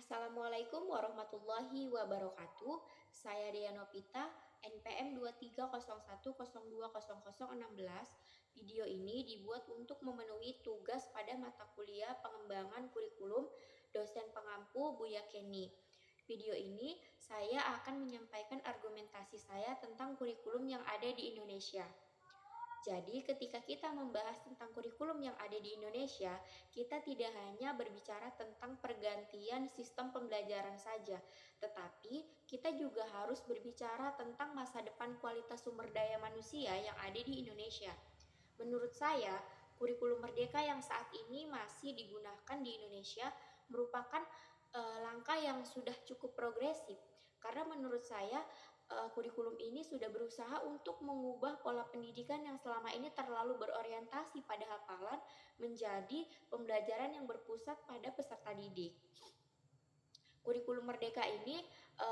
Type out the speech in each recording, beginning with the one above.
Assalamualaikum warahmatullahi wabarakatuh. Saya Dea Nopita, NPM 2301020016. Video ini dibuat untuk memenuhi tugas pada mata kuliah pengembangan kurikulum dosen pengampu Buya Kenny. Video ini saya akan menyampaikan argumentasi saya tentang kurikulum yang ada di Indonesia. Jadi, ketika kita membahas tentang kurikulum yang ada di Indonesia, kita tidak hanya berbicara tentang pergantian sistem pembelajaran saja, tetapi kita juga harus berbicara tentang masa depan kualitas sumber daya manusia yang ada di Indonesia. Menurut saya, kurikulum merdeka yang saat ini masih digunakan di Indonesia merupakan langkah yang sudah cukup progresif, karena menurut saya kurikulum ini sudah berusaha untuk mengubah pola pendidikan yang selama ini terlalu berorientasi pada hafalan menjadi pembelajaran yang berpusat pada peserta didik. Kurikulum merdeka ini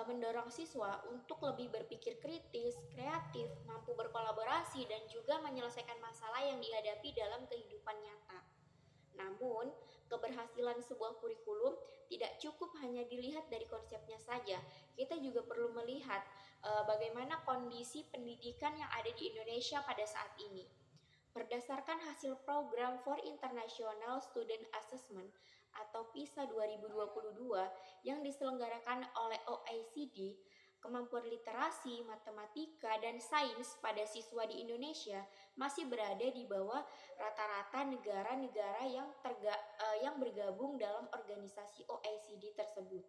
mendorong siswa untuk lebih berpikir kritis, kreatif, mampu berkolaborasi, dan juga menyelesaikan masalah yang dihadapi dalam kehidupan nyata. Namun, keberhasilan sebuah kurikulum tidak cukup hanya dilihat dari konsepnya saja. Kita juga perlu melihat bagaimana kondisi pendidikan yang ada di Indonesia pada saat ini. Berdasarkan hasil program for International Student Assessment atau PISA 2022 yang diselenggarakan oleh OECD, kemampuan literasi, matematika, dan sains pada siswa di Indonesia masih berada di bawah rata-rata negara-negara yang bergabung dalam organisasi OECD tersebut.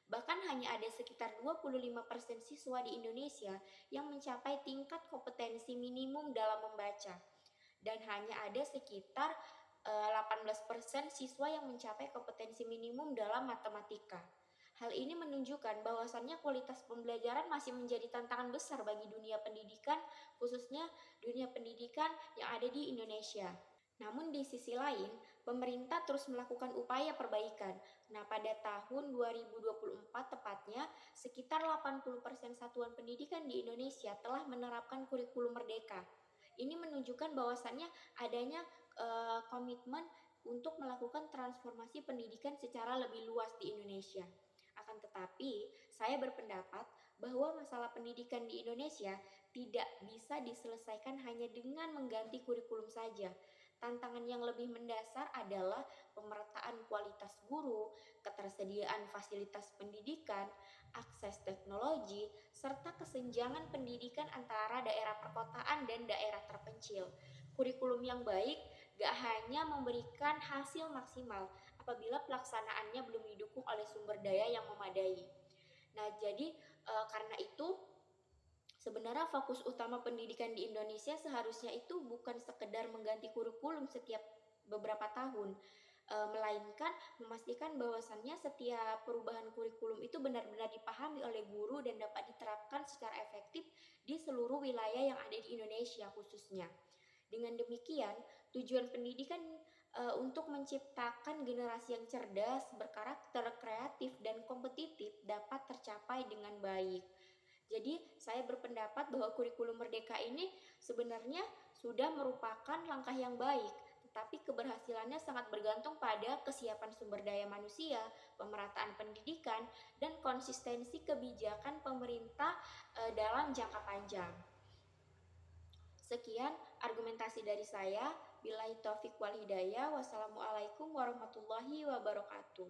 Bahkan hanya ada sekitar 25% siswa di Indonesia yang mencapai tingkat kompetensi minimum dalam membaca, dan hanya ada sekitar 18% siswa yang mencapai kompetensi minimum dalam matematika. Hal ini menunjukkan bahwasannya kualitas pembelajaran masih menjadi tantangan besar bagi dunia pendidikan, khususnya dunia pendidikan yang ada di Indonesia. Namun di sisi lain, pemerintah terus melakukan upaya perbaikan. Nah, pada tahun 2024 tepatnya, sekitar 80% satuan pendidikan di Indonesia telah menerapkan kurikulum merdeka. Ini menunjukkan bahwasannya adanya komitmen untuk melakukan transformasi pendidikan secara lebih luas di Indonesia. Akan tetapi, saya berpendapat bahwa masalah pendidikan di Indonesia tidak bisa diselesaikan hanya dengan mengganti kurikulum saja. Tantangan yang lebih mendasar adalah pemerataan kualitas guru, ketersediaan fasilitas pendidikan, akses teknologi, serta kesenjangan pendidikan antara daerah perkotaan dan daerah terpencil. Kurikulum yang baik gak hanya memberikan hasil maksimal apabila pelaksanaannya belum didukung oleh sumber daya yang memadai. Nah, jadi karena itu sebenarnya fokus utama pendidikan di Indonesia seharusnya itu bukan sekedar mengganti kurikulum setiap beberapa tahun, melainkan memastikan bahwasannya setiap perubahan kurikulum itu benar-benar dipahami oleh guru dan dapat diterapkan secara efektif di seluruh wilayah yang ada di Indonesia khususnya. Dengan demikian, tujuan pendidikan untuk menciptakan generasi yang cerdas, berkarakter, kreatif, dan kompetitif dapat tercapai dengan baik. Jadi, saya berpendapat bahwa kurikulum merdeka ini sebenarnya sudah merupakan langkah yang baik, tetapi keberhasilannya sangat bergantung pada kesiapan sumber daya manusia, pemerataan pendidikan, dan konsistensi kebijakan pemerintah dalam jangka panjang. Sekian argumentasi dari saya. Billahi taufik wal hidayah. Wassalamualaikum warahmatullahi wabarakatuh.